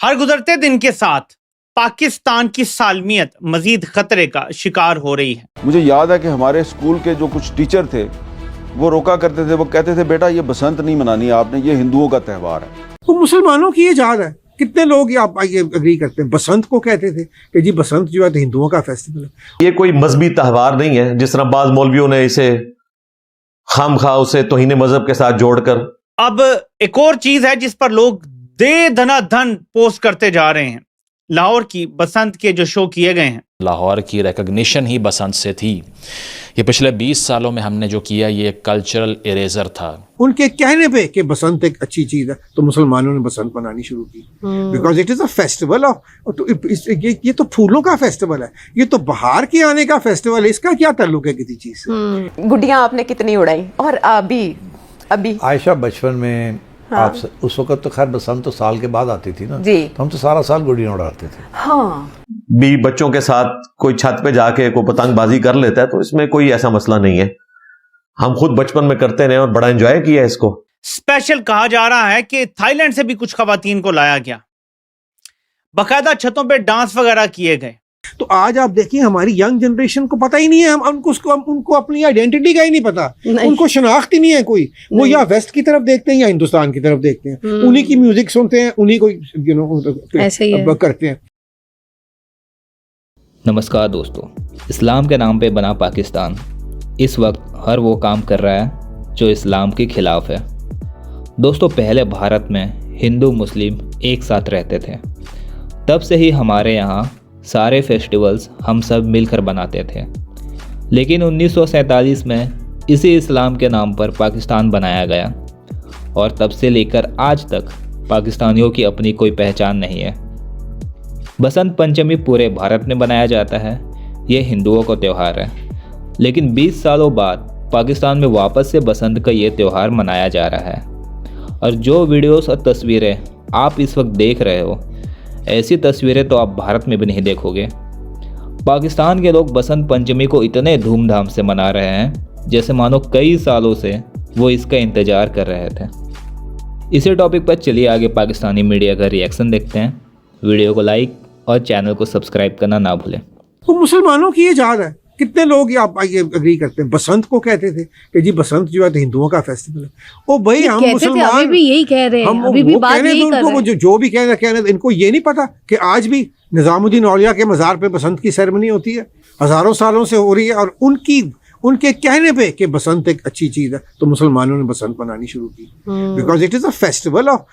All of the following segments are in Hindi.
हर गुजरते दिन के साथ पाकिस्तान की सालमियत मजीद खतरे का शिकार हो रही है। मुझे याद है कि हमारे स्कूल के जो कुछ टीचर थे वो रोका करते थे, वो कहते थे बेटा ये बसंत नहीं मनानी आपने, ये हिंदुओं का त्यौहार है। तो मुसलमानों की ये जात है। कितने लोग आप ये अग्री करते हैं, बसंत को कहते थे कि जी बसंत जो है तो हिंदुओं का फेस्टिवल है। ये कोई मजहबी त्यौहार नहीं है जिस तरह बाज मौलवियों ने इसे खामखा उसे तौहीन मजहब के साथ जोड़कर। अब एक और चीज है जिस पर लोग दे धनाधन पोस्ट करते जा रहे हैं। लाहौर की बसंत के जो शो किए गए हैं, लाहौर की रिकग्निशन ही बसंत से थी। ये पिछले 20 सालों में हमने जो किया ये कल्चरल इरेजर था। उनके कहने पे कि बसंत एक अच्छी चीज है तो मुसलमानों ने बसंत मनानी शुरू की, because it is a festival of, ये तो फूलों का फेस्टिवल है, ये तो बाहर के आने का फेस्टिवल है। इसका क्या ताल्लुक है किसी चीज से? गुड्डियां आपने कितनी उड़ाई? और अभी आयशा बचपन में आप उस वक्त तो खैर बसंत तो साल के बाद आती थी ना जी, तो हम तो सारा साल गुड़ियां उड़ाते थे। हाँ, भी बच्चों के साथ कोई छत पे जाके कोई पतंगबाजी कर लेता है तो इसमें कोई ऐसा मसला नहीं है। हम खुद बचपन में करते रहे और बड़ा एंजॉय किया इसको। स्पेशल कहा जा रहा है कि थाईलैंड से भी कुछ खवातीन को लाया गया, बाकायदा छतों पे डांस वगैरह किए गए। तो आज आप देखिए हमारी यंग जनरेशन को पता ही नहीं है, हम उनको अपनी आइडेंटिटी का ही नहीं पता, उनको शनाख्त ही नहीं है कोई। वो या वेस्ट की तरफ देखते हैं या हिंदुस्तान की तरफ देखते हैं, उन्हीं की म्यूजिक सुनते हैं, उन्हीं को ऐसे ही करते हैं। नमस्कार दोस्तों, इस्लाम के नाम पे बना पाकिस्तान इस वक्त हर वो काम कर रहा है जो इस्लाम के खिलाफ है। दोस्तों, पहले भारत में हिंदू मुस्लिम एक साथ रहते थे, तब से ही हमारे यहाँ सारे फेस्टिवल्स हम सब मिलकर बनाते थे। लेकिन 1947 में इसी इस्लाम के नाम पर पाकिस्तान बनाया गया और तब से लेकर आज तक पाकिस्तानियों की अपनी कोई पहचान नहीं है। बसंत पंचमी पूरे भारत में बनाया जाता है, ये हिंदुओं का त्यौहार है। लेकिन 20 सालों बाद पाकिस्तान में वापस से बसंत का ये त्यौहार मनाया जा रहा है। और जो वीडियोस और तस्वीरें आप इस वक्त देख रहे हो, ऐसी तस्वीरें तो आप भारत में भी नहीं देखोगे। पाकिस्तान के लोग बसंत पंचमी को इतने धूमधाम से मना रहे हैं जैसे मानो कई सालों से वो इसका इंतज़ार कर रहे थे। इसी टॉपिक पर चलिए आगे पाकिस्तानी मीडिया का रिएक्शन देखते हैं। वीडियो को लाइक और चैनल को सब्सक्राइब करना ना भूलें। तो मुसलमानों की ये जात है। कितने लोग आप ये अग्री करते हैं, बसंत को कहते थे कि जी बसंत जो है तो हिंदुओं का फेस्टिवल है। ओ भाई, हम मुसलमान अभी भी यही कह रहे हैं, हम अभी भी बात यही कर रहे हैं। जो भी कहने इनको ये नहीं पता कि आज भी निजामुद्दीन औलिया के मज़ार पे बसंत की सेरेमनी होती है, हज़ारों सालों से हो रही है। और उनके कहने पे कि बसंत एक अच्छी चीज़ है तो मुसलमानों ने बसंत मनानी शुरू की, because it is a festival of,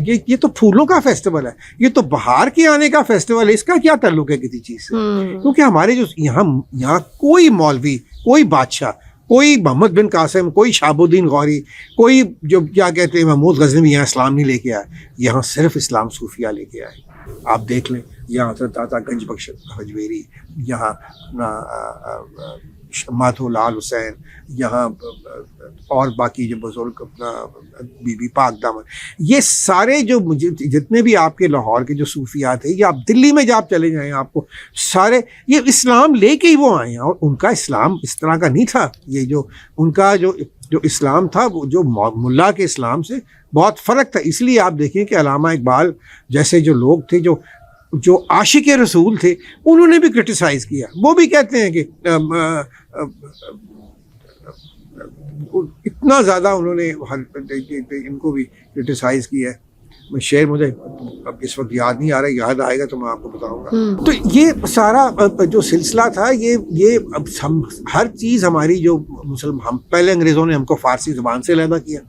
ये तो फूलों का फेस्टिवल है, ये तो बाहर के आने का फेस्टिवल है। इसका क्या ताल्लुक है किसी चीज़ से? क्योंकि हमारे जो यहाँ कोई मौलवी, कोई बादशाह, कोई मोहम्मद बिन कासिम, कोई शहाबुद्दीन गौरी, कोई जो क्या कहते हैं महमूद गजनवी यहाँ इस्लाम नहीं लेके आए। यहाँ सिर्फ इस्लाम सूफिया लेके आए। आप देख लें, यहाँ हज़रत दाता गंज बख्श हजवेरी, यहाँ माधो लाल हुसैन, यहाँ और बाकी जो बुजुर्ग अपना बीबी पाक दामन, ये सारे जो जितने भी आपके लाहौर के जो सूफिया थे, या आप दिल्ली में जब आप चले जाएं आपको सारे ये इस्लाम लेके ही वो आए हैं। और उनका इस्लाम इस तरह का नहीं था। ये जो उनका जो इस्लाम था वो जो मुल्ला के इस्लाम से बहुत फ़र्क था। इसलिए आप देखें कि अल्लामा इकबाल जैसे जो लोग थे जो आशिक रसूल थे, उन्होंने भी क्रिटिसाइज़ किया। वो भी कहते हैं कि इतना ज़्यादा उन्होंने इनको भी क्रिटिसाइज़ किया है। शेर मुझे अब इस वक्त याद नहीं आ रहा, याद आएगा तो मैं आपको बताऊंगा। तो ये सारा जो सिलसिला था, ये अब हम हर चीज़ हमारी जो हम पहले अंग्रेज़ों ने हमको फ़ारसी ज़बान से अलहदा किया,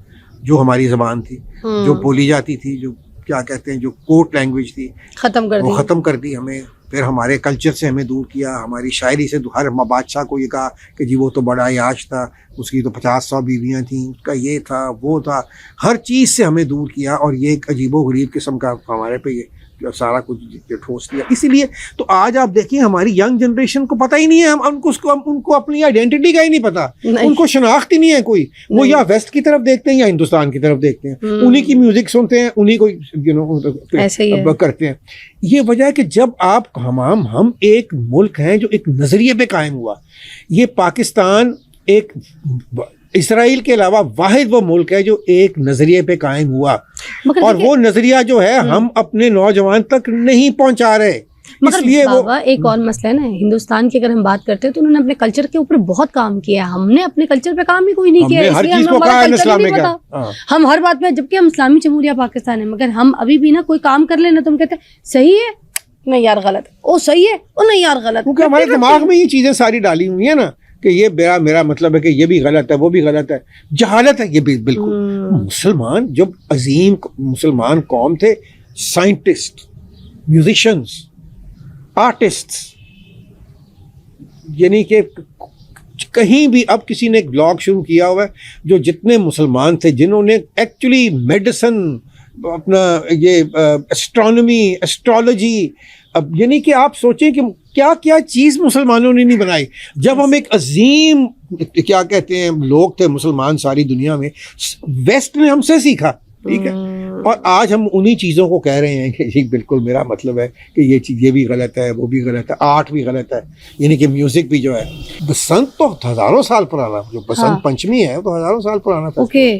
जो हमारी ज़बान थी, जो बोली जाती थी, जो क्या कहते हैं जो कोर्ट लैंग्वेज थी, वो ख़त्म कर दी हमें। फिर हमारे कल्चर से हमें दूर किया, हमारी शायरी से हर बादशाह को ये कहा कि जी वो तो बड़ा याश था, उसकी तो 50-100 बीवियाँ थीं, उसका ये था वो था, हर चीज़ से हमें दूर किया। और ये एक अजीबो-गरीब किस्म का हमारे पे ये जो सारा कुछ ठोस दिया। इसीलिए तो आज आप देखिए हमारी यंग जनरेशन को पता ही नहीं है, हम उनको अपनी आइडेंटिटी का ही नहीं पता, उनको शनाख्त ही नहीं है कोई। वो या वेस्ट की तरफ देखते हैं या हिंदुस्तान की तरफ देखते हैं, उन्हीं की म्यूजिक सुनते हैं, उन्हीं को ऐसे ही करते हैं। ये वजह है कि जब हम एक मुल्क हैं जो एक नज़रिए पे कायम हुआ। ये पाकिस्तान एक इसराइल के अलावा वाहिद वो मुल्क है जो एक नजरिए पे कायम हुआ, मगर और देखिए- वो नजरिया जो है हम अपने नौजवान तक नहीं पहुंचा रहे, मगर इसलिए वो बाबा एक और मसला है ना, हिंदुस्तान की अगर हम बात करते हैं तो उन्होंने अपने कल्चर के ऊपर बहुत काम किया है, हमने अपने कल्चर पे काम ही कोई नहीं किया, हमने हर इसलिए चीज हमें को हमारा कहा है कल्चर इस्लाम ही में नहीं क्या। पता। हाँ। हम हर बात में, जबकि हम इस्लामी जमहूरिया पाकिस्तान है, मगर हम अभी भी ना कोई काम कर लेना तो हम कहते हैं सही है, नहीं यार गलत है, ओ सही है, ओ नहीं यार गलत, क्योंकि हमारे दिमाग में ये चीजें सारी डाली हुई है ना कि ये मेरा मतलब है कि ये भी गलत है, वो भी गलत है, जहालत है ये भी बिल्कुल। मुसलमान जब अजीम मुसलमान कौम थे, साइंटिस्ट, म्यूजिशियंस, आर्टिस्ट्स, यानी कि कहीं भी अब किसी ने एक ब्लॉग शुरू किया हुआ है, जो जितने मुसलमान थे जिन्होंने एक्चुअली मेडिसिन, अपना ये एस्ट्रोनॉमी, एस्ट्रोलॉजी, अब यानी कि आप सोचें कि क्या क्या चीज़ मुसलमानों ने नहीं बनाई। जब हम एक अजीम क्या कहते हैं लोग थे मुसलमान सारी दुनिया में, वेस्ट ने हमसे सीखा, ठीक है, और आज हम उन्हीं चीज़ों को कह रहे हैं कि जी बिल्कुल मेरा मतलब है कि ये चीज़ ये भी गलत है, वो भी गलत है, आर्ट भी गलत है, यानी कि म्यूज़िक भी जो है। बसंत तो हज़ारों साल पुराना, जो बसंत पंचमी है तो हज़ारों साल पुराना था। ओके,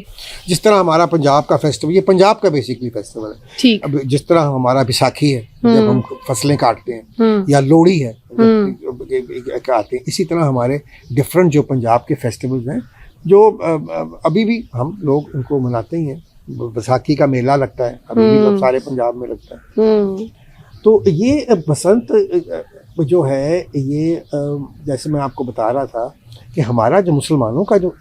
जिस तरह हमारा पंजाब का फेस्टिवल, ये पंजाब का बेसिकली फेस्टिवल है, ठीक। अब जिस तरह हमारा बैसाखी है जब हम फसलें काटते हैं, या लोहड़ी है काटते हैं, इसी तरह हमारे डिफरेंट जो पंजाब के फेस्टिवल्स हैं जो अभी भी हम लोग उनको मनाते ही हैं। बैसाखी का मेला लगता है अभी भी सारे पंजाब में लगता है। तो ये बसंत जो है ये जैसे मैं आपको बता रहा था कि हमारा जो मुसलमानों का जो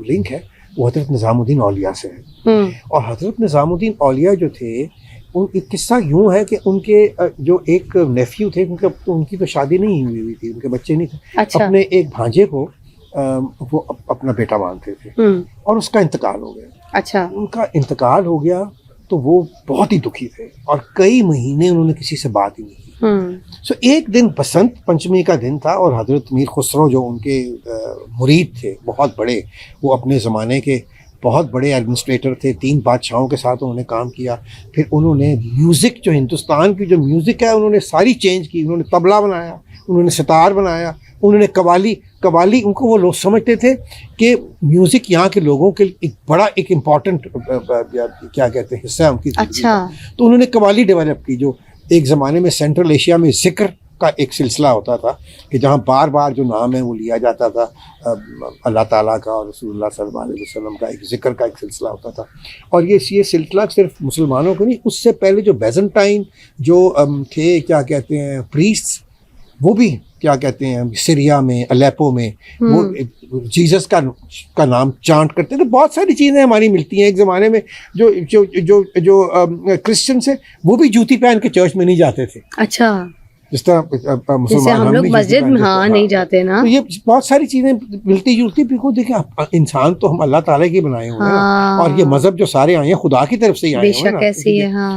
लिंक है वो हज़रत निज़ामुद्दीन औलिया से है। और हज़रत निज़ामुद्दीन औलिया जो थे, एक किस्सा यूँ है कि उनके जो एक नेफ्यू थे, उनकी तो शादी नहीं हुई थी, उनके बच्चे नहीं थे। अच्छा। अपने एक भांजे को वो अपना बेटा मानते थे और उसका इंतकाल हो गया। अच्छा। उनका इंतकाल हो गया तो वो बहुत ही दुखी थे और कई महीने उन्होंने किसी से बात ही नहीं की। सो एक दिन बसंत पंचमी का दिन था और हजरत मीर खुसरो जो उनके मुरीद थे बहुत बड़े, वो अपने ज़माने के बहुत बड़े एडमिनिस्ट्रेटर थे, 3 बादशाहों के साथ उन्होंने काम किया। फिर उन्होंने म्यूज़िक, जो हिंदुस्तान की जो म्यूज़िक है उन्होंने सारी चेंज की। उन्होंने तबला बनाया, उन्होंने सितार बनाया, उन्होंने कवाली उनको वो लोग समझते थे कि म्यूज़िक यहाँ के लोगों के एक बड़ा एक इम्पॉर्टेंट क्या कहते हैं हिस्सा है उनकी। अच्छा। तो उन्होंने कवाली डेवलप की, जो एक ज़माने में सेंट्रल एशिया में ज़िक्र का एक सिलसिला होता था कि जहाँ बार बार जो नाम है वो लिया जाता था अल्लाह ताला का और रसूलुल्लाह सल्लल्लाहु अलैहि वसल्लम का, एक ज़िक्र का एक सिलसिला होता था। और ये सिलसिला सिर्फ मुसलमानों को नहीं, उससे पहले जो बैजेंटाइन जो थे क्या कहते हैं प्रीस्ट, वो भी क्या कहते हैं सीरिया में, अलेपो में वो जीसस का नाम चांट करते थे। बहुत सारी चीज़ें हमारी मिलती हैं। एक ज़माने में जो जो जो जो क्रिश्चियंस हैं वो भी जूती पहन के चर्च में नहीं जाते थे। अच्छा। जिस तरह जैसे मुसलमान हम लोग भी मस्जिद में हाँ नहीं जाते ना। तो ये बहुत सारी चीज़ें मिलती जुलती भी को देखिए, इंसान तो हम अल्लाह ताला के बनाए हुए हैं ना, और ये मज़हब जो सारे आए हैं खुदा की तरफ से ही आए हुए हैं ना। बेशक ऐसी है, हाँ।